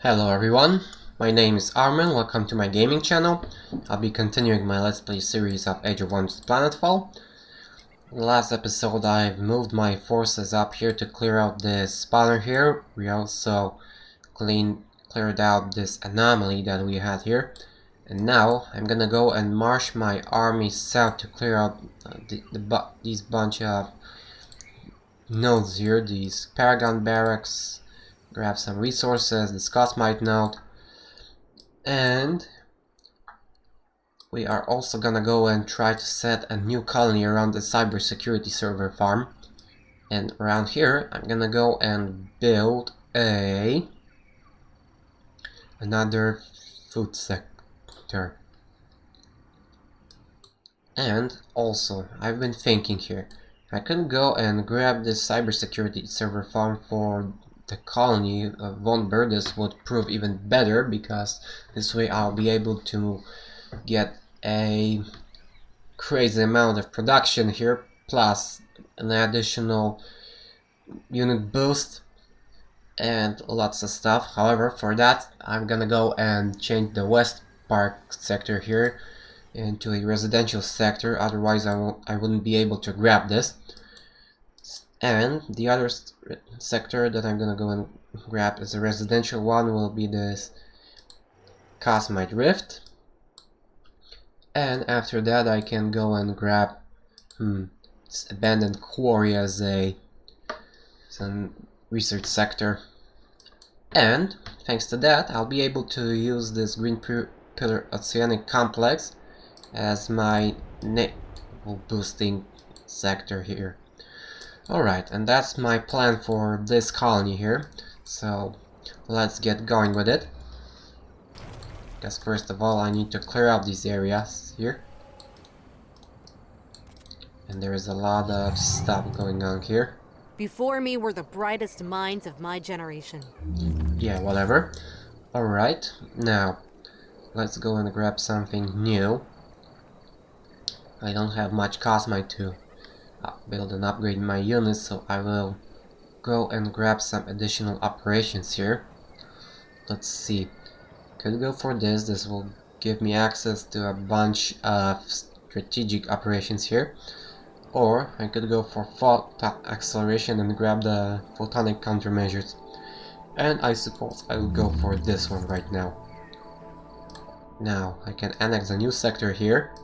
Hello everyone, my name is Armin, welcome to my gaming channel. I'll be continuing my Let's Play series of Age of Wonders Planetfall. In the last episode I've moved my forces up here to clear out this spawner here. We also cleared out this anomaly that we had here. And now I'm gonna go and march my army south to clear out these bunch of nodes here, these Paragon barracks. Grab some resources, this Cosmite node, and we are also gonna go and try to set a new colony around the cybersecurity server farm. And around here I'm gonna go and build another food sector. And also I've been thinking here, I could go and grab this cybersecurity server farm for the colony of Von Berdes would prove even better, because this way I'll be able to get a crazy amount of production here, plus an additional unit boost and lots of stuff. However, for that I'm gonna go and change the West Park sector here into a residential sector, otherwise I wouldn't be able to grab this. And the other sector that I'm gonna go and grab as a residential one will be this Cosmite Rift. And after that I can go and grab this abandoned quarry as some research sector. And thanks to that I'll be able to use this Green Pillar Oceanic Complex as my naval boosting sector here. Alright, and that's my plan for this colony here, so let's get going with it. Because first of all I need to clear out these areas here. And there is a lot of stuff going on here. Before me were the brightest minds of my generation. Yeah, whatever. Alright, now let's go and grab something new. I don't have much Cosmite to build and upgrade my units, so I will go and grab some additional operations here. Let's see, could go for this. This will give me access to a bunch of strategic operations here, or I could go for photon acceleration and grab the photonic countermeasures, and I suppose I will go for this one right now. Now I can annex a new sector here,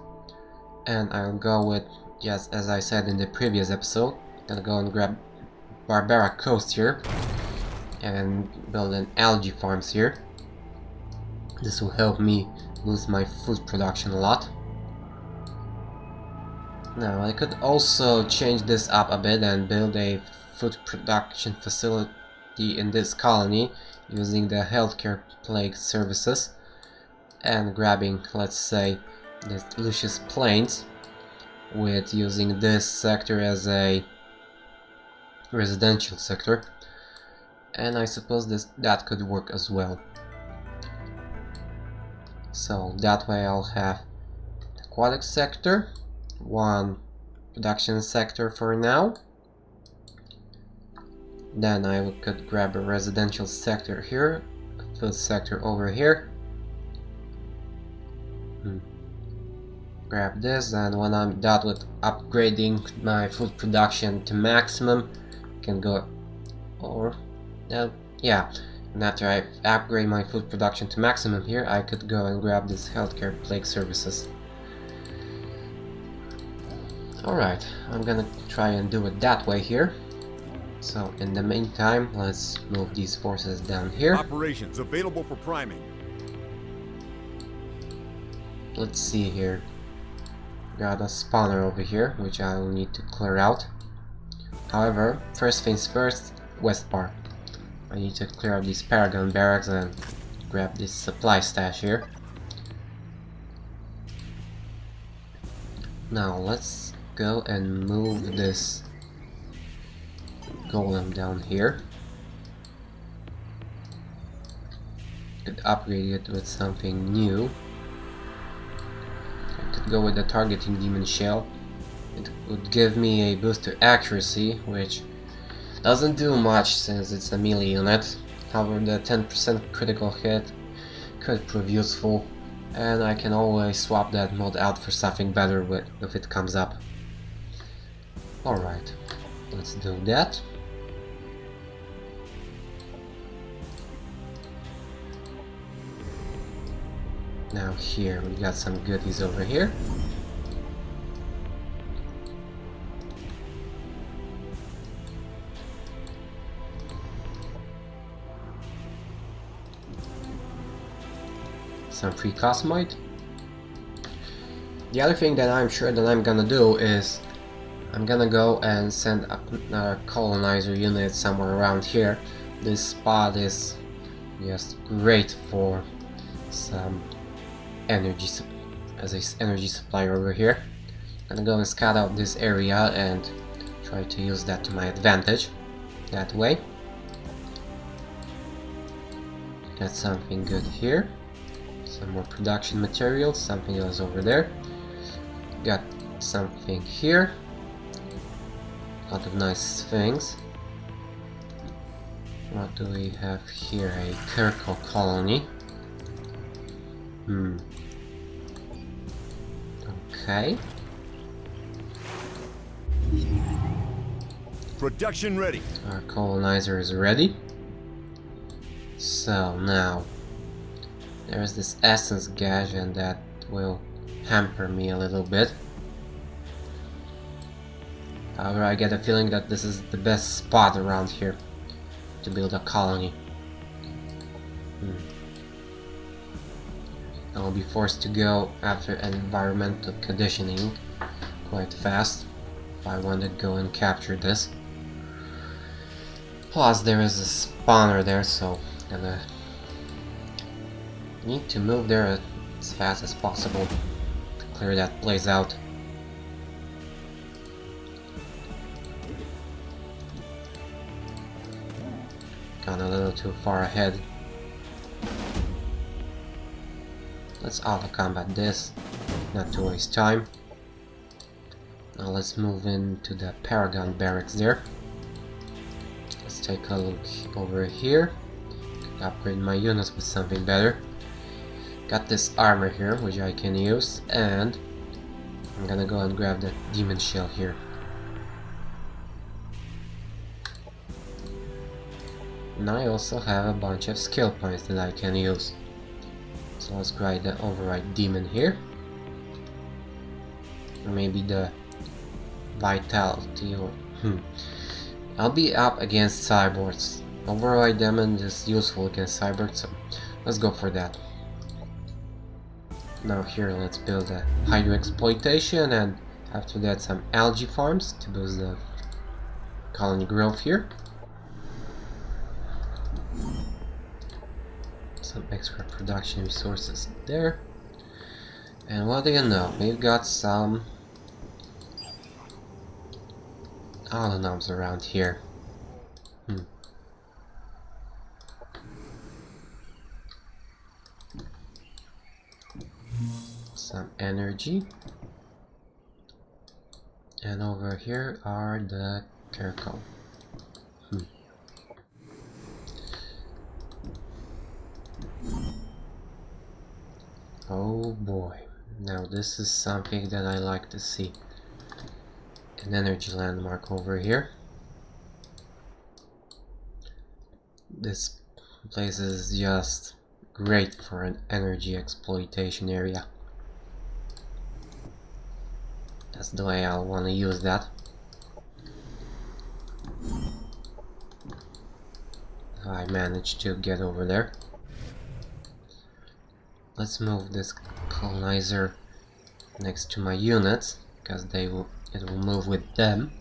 and I'll go with, just as I said in the previous episode, gonna go and grab Barbara Coast here and build an algae farms here. This will help me boost my food production a lot. Now I could also change this up a bit and build a food production facility in this colony using the healthcare plague services and grabbing, let's say, the Lucius Plains, with using this sector as a residential sector, and I suppose that could work as well. So that way I'll have aquatic sector, one production sector for now, then I could grab a residential sector here, a food sector over here. Grab this, and when I'm done with upgrading my food production to maximum, I can go, or yeah, and after I upgrade my food production to maximum here, I could go and grab this healthcare plague services. Alright, I'm gonna try and do it that way here. So in the meantime, let's move these forces down here. Operations available for priming. Let's see here. Got a spawner over here, which I'll need to clear out. However, first things first, West Park. I need to clear out these Paragon barracks and grab this supply stash here. Now let's go and move this golem down here. Could upgrade it with something new. Go with the targeting demon shell. It would give me a boost to accuracy, which doesn't do much since it's a melee unit. However, the 10% critical hit could prove useful, and I can always swap that mod out for something better if it comes up. Alright, let's do that. Now here, we got some goodies over here. Some free cosmite. The other thing that I'm sure that I'm gonna do is I'm gonna go and send another colonizer unit somewhere around here. This spot is just great for some energy as an energy supplier over here. I'm gonna go and scout out this area and try to use that to my advantage that way. Got something good here. Some more production materials, something else over there. Got something here. A lot of nice things. What do we have here? A Kirkle colony. Okay. Production ready. Our colonizer is ready. So now there's this essence gauge, and that will hamper me a little bit. However, I get a feeling that this is the best spot around here to build a colony. I'll be forced to go after environmental conditioning quite fast if I want to go and capture this. Plus there is a spawner there, so I'm gonna need to move there as fast as possible to clear that place out. Gone a little too far ahead. Let's auto combat this, not to waste time. Now let's move into the Paragon barracks there. Let's take a look over here. Upgrade my units with something better. Got this armor here, which I can use, and I'm gonna go and grab that demon shell here. And I also have a bunch of skill points that I can use. So let's grab the override demon here. Or maybe the vitality or I'll be up against cyborgs. Override demon is useful against cyborgs, so let's go for that. Now here let's build a hydro exploitation, and after that some algae farms to boost the colony growth here. Some extra production resources there. And what do you know, we've got some autonoms around here. Some energy. And over here are the Kirkle. Oh boy, now this is something that I like to see. An energy landmark over here. This place is just great for an energy exploitation area. That's the way I'll want to use that. I managed to get over there. Let's move this colonizer next to my units, because it will move with them.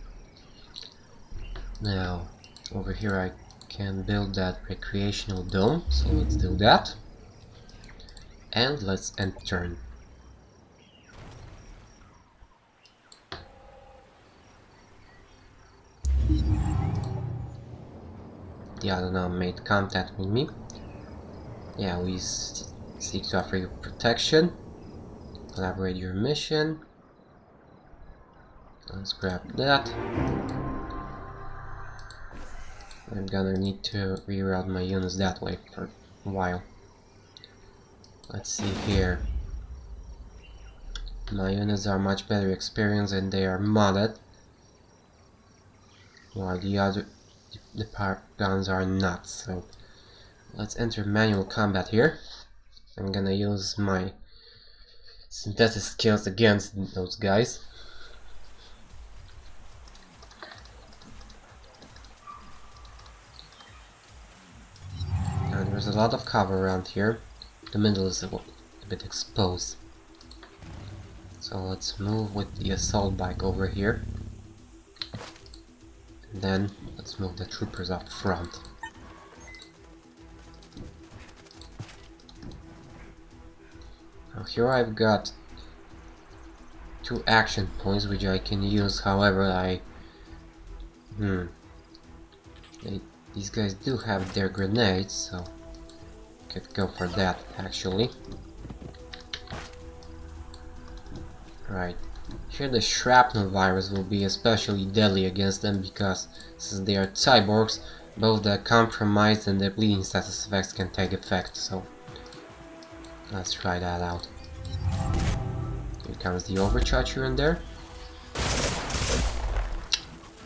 Now, over here I can build that recreational dome, so let's do that. And let's end turn. The Ianua made contact with me. Yeah, we seek to offer you protection. Collaborate your mission. Let's grab that. I'm gonna need to reroute my units that way for a while. Let's see here. My units are much better experienced and they are modded, while the power guns are not. So let's enter manual combat here. I'm gonna use my synthesis skills against those guys. And there's a lot of cover around here. The middle is a bit exposed. So let's move with the assault bike over here. And then let's move the troopers up front. Now here I've got 2 action points which I can use, however these guys do have their grenades, so could go for that actually. Right. Here the shrapnel virus will be especially deadly against them because since they are cyborgs, both the compromised and the bleeding status effects can take effect, so let's try that out. Here comes the overcharge here and there.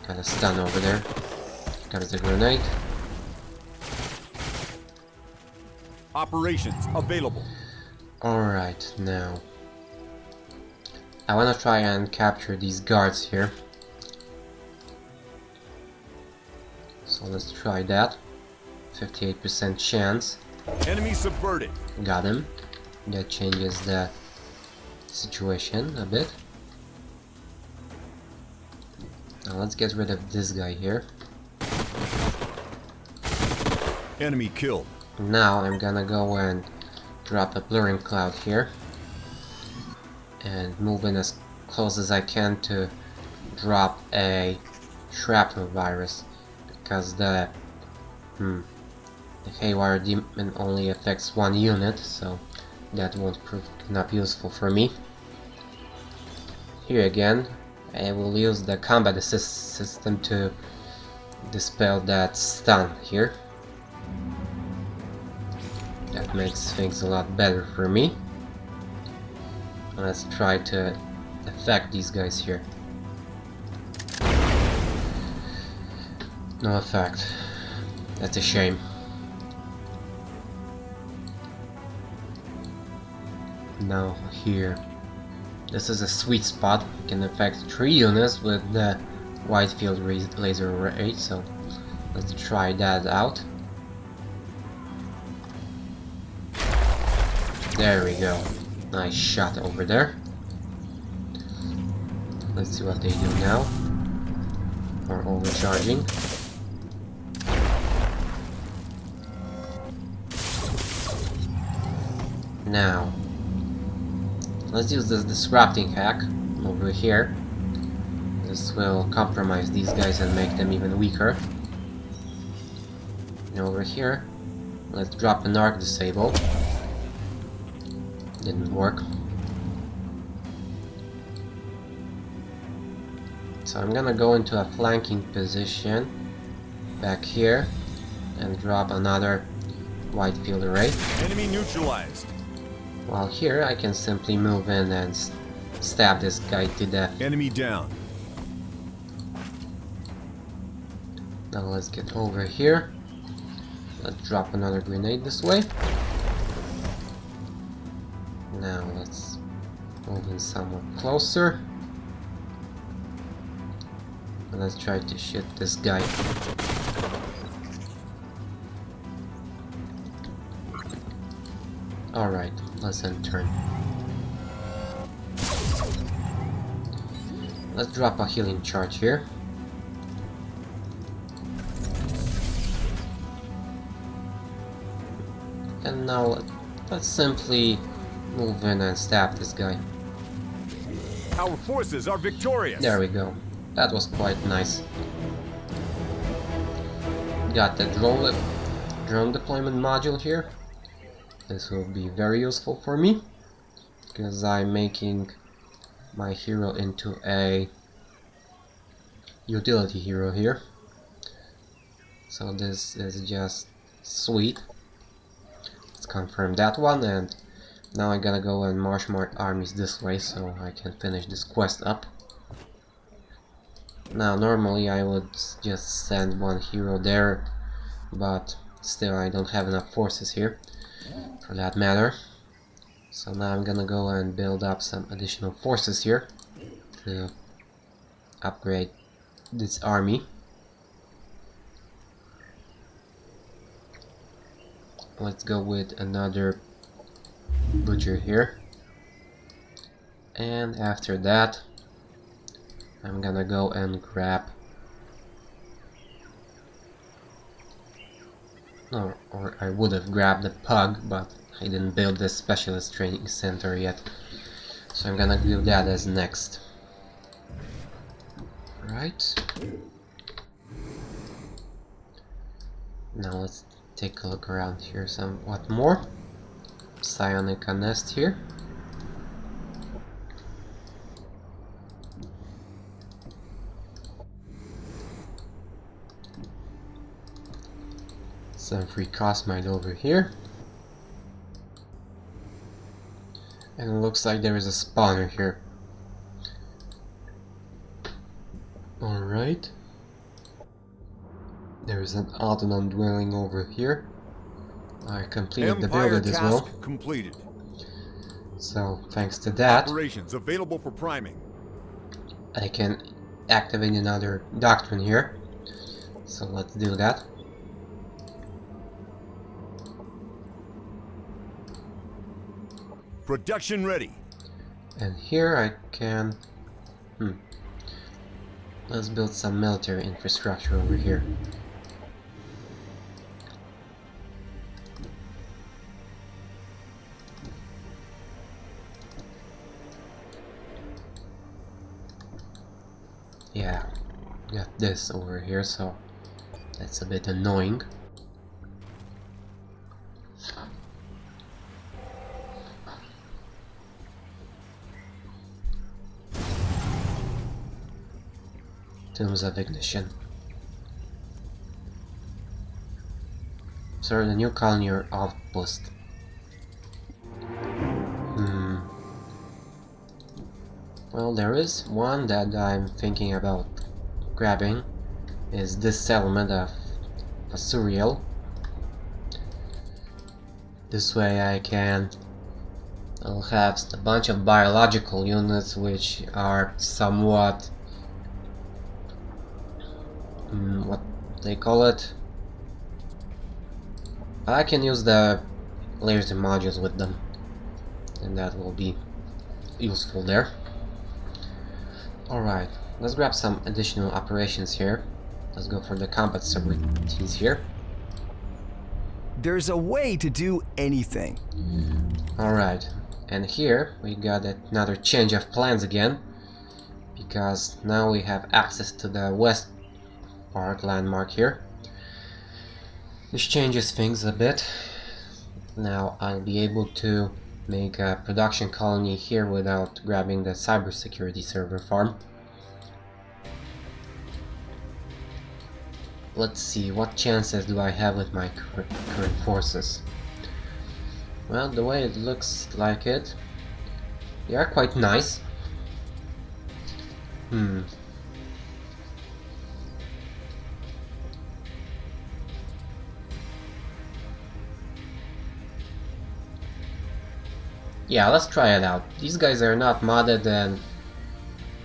Got a stun over there. Here comes the grenade. Operations available. Alright, now I wanna try and capture these guards here. So let's try that. 58% chance. Enemy subverted. Got him. That changes the situation a bit. Now let's get rid of this guy here. Enemy killed. Now I'm gonna go and drop a blurring cloud here and move in as close as I can to drop a shrapnel virus, because the haywire demon only affects 1 unit, so that won't prove enough useful for me. Here again I will use the combat assist system to dispel that stun here. That makes things a lot better for me. Let's try to affect these guys here. No effect. That's a shame. Now here. This is a sweet spot. You can affect 3 units with the wide field laser array, so let's try that out. There we go. Nice shot over there. Let's see what they do now. Or overcharging. Now, let's use this disrupting hack over here. This will compromise these guys and make them even weaker. And over here, let's drop an arc disable. Didn't work. So I'm gonna go into a flanking position back here and drop another wide field array. Enemy neutralized. While here I can simply move in and stab this guy to death. Enemy down. Now let's get over here. Let's drop another grenade this way. Now let's move in somewhat closer. And let's try to shoot this guy. Alright, let's end turn. Let's drop a healing charge here. And now let's simply move in and stab this guy. Our forces are victorious. There we go. That was quite nice. Got the drone deployment module here. This will be very useful for me, because I'm making my hero into a utility hero here. So this is just sweet. Let's confirm that one, and now I gotta go and march my armies this way so I can finish this quest up. Now normally I would just send one hero there, but still I don't have enough forces here for that matter. So now I'm gonna go and build up some additional forces here to upgrade this army. Let's go with another butcher here, and after that I'm gonna go and grab or I would have grabbed the pug, but I didn't build the specialist training center yet, so I'm gonna do that as next. Right, now let's take a look around here somewhat more. Psionica nest here. Some free cosmite over here. And it looks like there is a spawner here. Alright. There is an autonom dwelling over here. I completed the build as well. Completed. So thanks to that, Operations available for priming. I can activate another doctrine here. So let's do that. Production ready. And here I can... Let's build some military infrastructure over here. Yeah, got this over here, so that's a bit annoying. Tombs of Ignition. Sir, the new colony or outpost. Well, there is one that I'm thinking about grabbing. Is this settlement of Asuriel. This way I'll have a bunch of biological units which are somewhat what they call it. I can use the layers and modules with them, and that will be useful there. Alright, let's grab some additional operations here. Let's go for the combat subroutines here. There's a way to do anything. Alright, and here we got another change of plans again, because now we have access to the West Park landmark here. This changes things a bit. Now I'll be able to make a production colony here without grabbing the cybersecurity server farm. Let's see, what chances do I have with my current forces? Well, the way it looks like it, they are quite nice. Yeah, let's try it out. These guys are not modded, and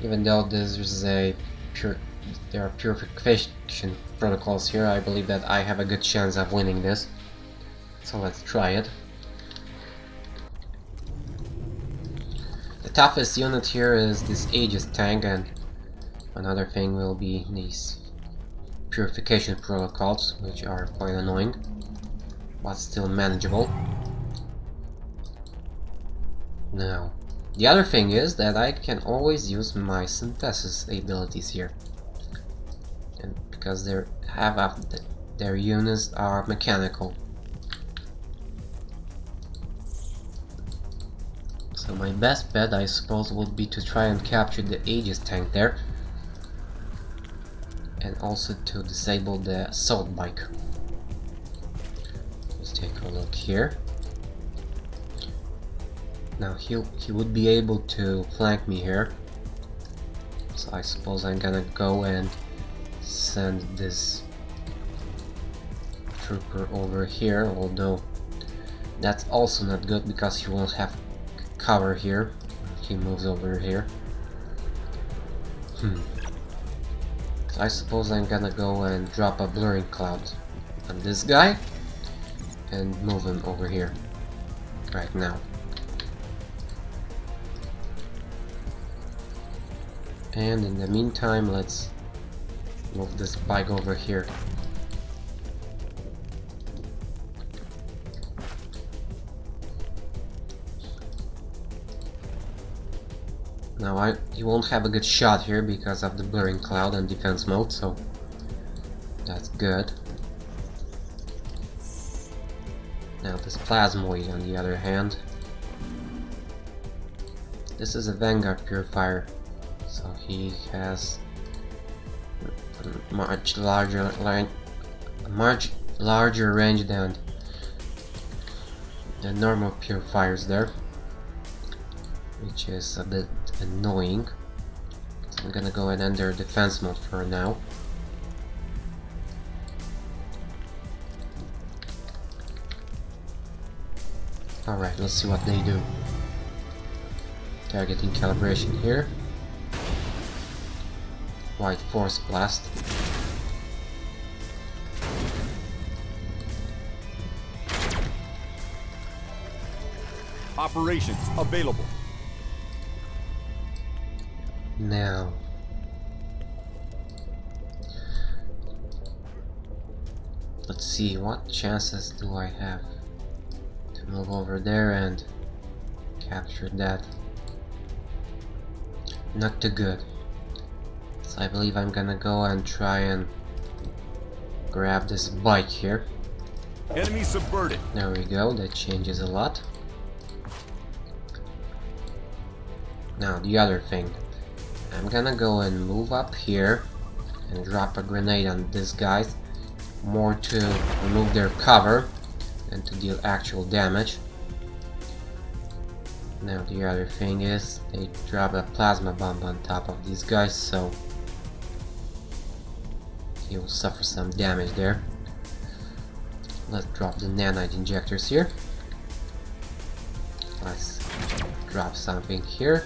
even though there are purification protocols here, I believe that I have a good chance of winning this. So let's try it. The toughest unit here is this Aegis tank, and another thing will be these purification protocols, which are quite annoying, but still manageable. Now, the other thing is that I can always use my synthesis abilities here, and because their units are mechanical. So my best bet, I suppose, would be to try and capture the Aegis tank there, and also to disable the assault bike. Let's take a look here. Now he would be able to flank me here, so I suppose I'm gonna go and send this trooper over here, although that's also not good because he won't have cover here if he moves over here. So I suppose I'm gonna go and drop a blurring cloud on this guy and move him over here right now. And in the meantime, let's move this bike over here. Now he won't have a good shot here because of the blurring cloud and defense mode, so that's good. Now this plasmoid on the other hand, this is a Vanguard purifier, so he has a much larger range than the normal purifiers there, which is a bit annoying. So I'm gonna go and enter defense mode for now. Alright, let's see what they do. Targeting calibration here. White force blast. Operations available. Now, let's see, what chances do I have to move over there and capture that? Not too good. So I believe I'm gonna go and try and grab this bike here. Enemy subverted. There we go, that changes a lot. Now the other thing, I'm gonna go and move up here and drop a grenade on these guys, more to remove their cover than to deal actual damage. Now the other thing is, they drop a plasma bomb on top of these guys, so he will suffer some damage there. Let's drop the nanite injectors here. Let's drop something here.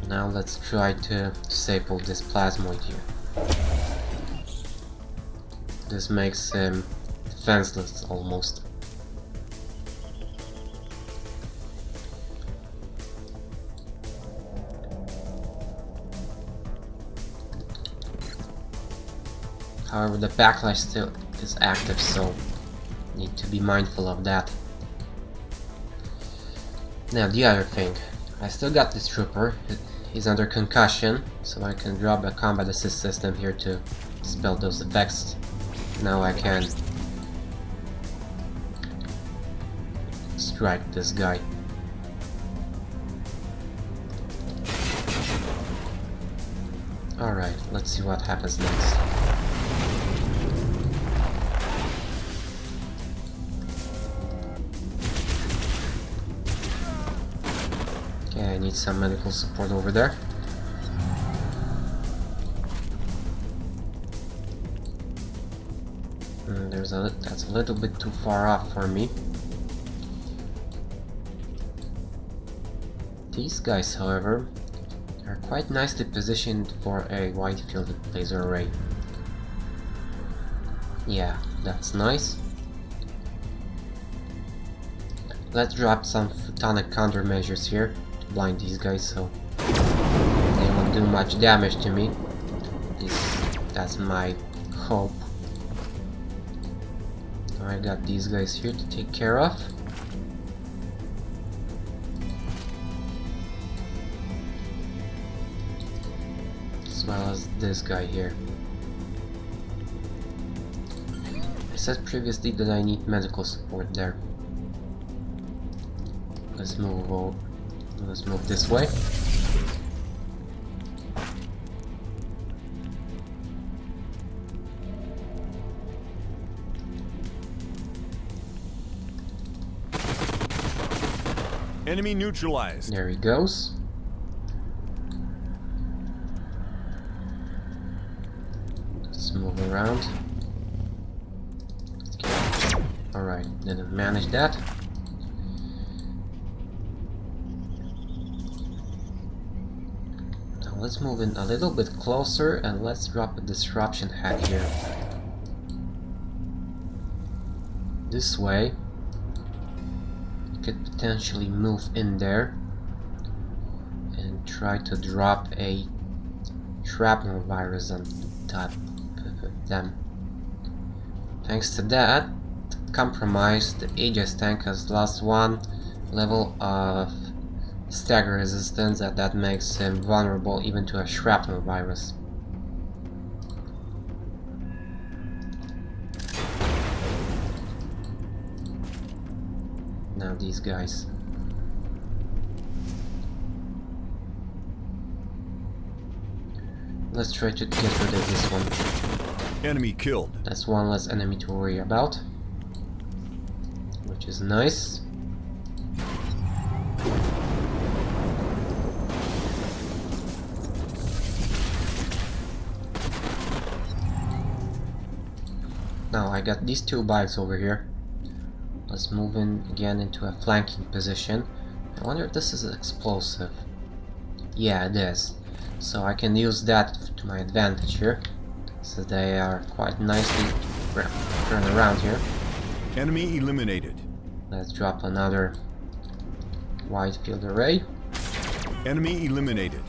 Now let's try to disable this plasmoid here. This makes him defenseless almost. However, the backlash still is active, so need to be mindful of that. Now the other thing, I still got this trooper. He's under concussion, so I can drop a combat assist system here to dispel those effects. Now I can strike this guy. Alright, let's see what happens next. Okay, I need some medical support over there. That's a little bit too far off for me. These guys, however, are quite nicely positioned for a wide field laser array. Yeah, that's nice. Let's drop some photonic countermeasures here to blind these guys so they won't do much damage to me. That's my hope. I got these guys here to take care of. As well as this guy here. I said previously that I need medical support there. Let's move this way. Enemy neutralized. There he goes. Let's move around. Alright, didn't manage that. Now let's move in a little bit closer and let's drop a disruption hack here. This way, you could potentially move in there and try to drop a shrapnel virus on top of them. Thanks to that compromise, the Aegis tank has lost one level of stagger resistance, and that makes him vulnerable even to a shrapnel virus. Now these guys. Let's try to get rid of this one. Enemy killed. That's one less enemy to worry about, which is nice. Now I got these two bikes over here. Let's move in again into a flanking position. I wonder if this is explosive. Yeah, it is. So I can use that to my advantage here. So they are quite nicely turned around here. Enemy eliminated. Let's drop another wide field array. Enemy eliminated.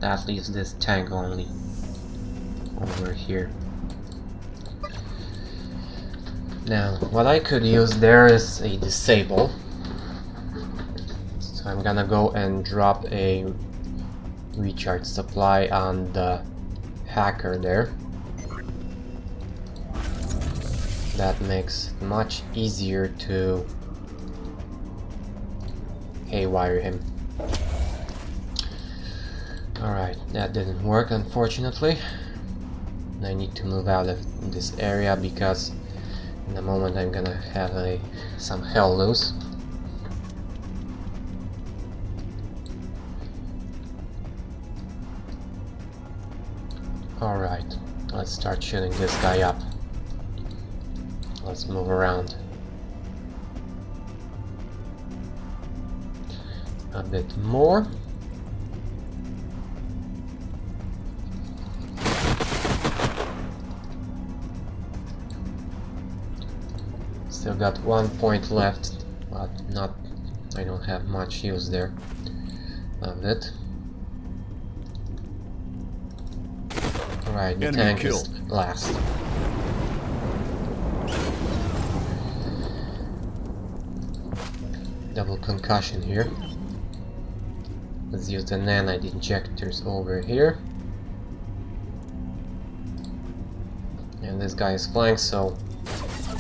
That leaves this tank only over here. Now, what I could use there is a disable. So I'm gonna go and drop a recharge supply on the hacker there. That makes it much easier to haywire him. Alright, that didn't work unfortunately. I need to move out of this area because in a moment I'm gonna have some hell loose. Alright, let's start shooting this guy up. Let's move around a bit more. Still got 1 point left, but I don't have much use there of it. Alright, the tank is last. Double concussion here. Let's use the nanite injectors over here. And this guy is flying, so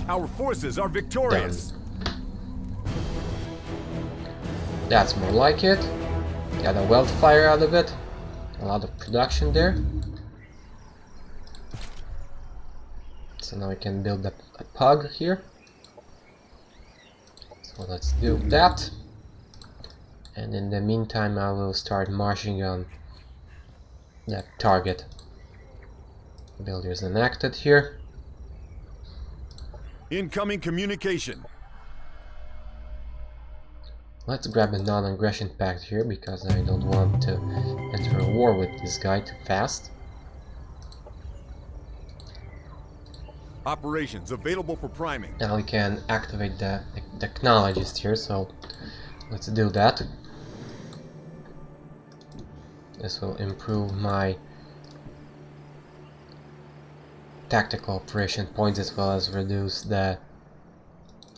Our forces are victorious. That's more like it. Got a wildfire out of it. A lot of production there. So now we can build a pug here. So let's do that. And in the meantime I will start marching on that target. Builders enacted here. Incoming communication. Let's grab a non-aggression pact here because I don't want to enter a war with this guy too fast. Operations available for priming. Now we can activate the technologist here, so let's do that. This will improve my tactical operation points as well as reduce the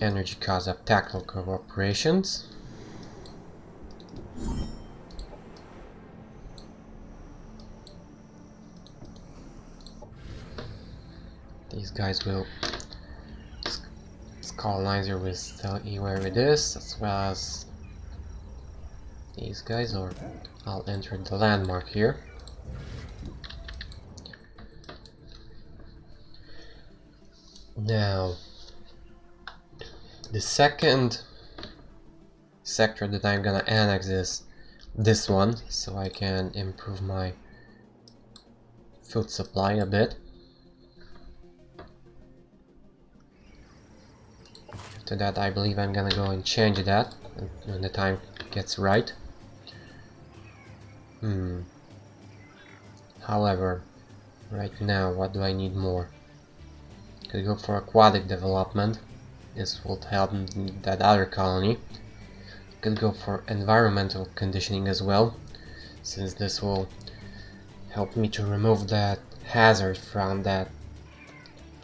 energy cost of tactical operations. These guys will, this colonizer will tell you where it is, as well as these guys, or I'll enter the landmark here. Now, the second sector that I'm gonna annex is this one, so I can improve my food supply a bit. After that, I believe I'm gonna go and change that when the time gets right. However, right now, what do I need more? Could go for aquatic development. This would help that other colony. Could go for environmental conditioning as well, since this will help me to remove that hazard from that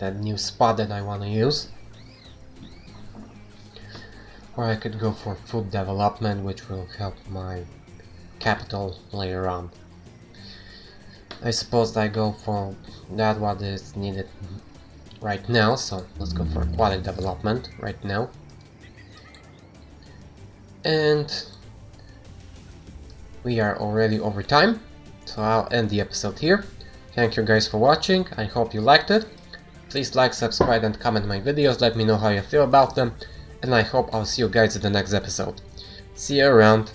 new spot that I want to use. Or I could go for food development, which will help my capital later on. I suppose I go for that what is needed right now, so let's go for aquatic development right now. And we are already over time, so I'll end the episode here. Thank you guys for watching, I hope you liked it. Please like, subscribe and comment my videos, let me know how you feel about them, and I hope I'll see you guys in the next episode. See you around.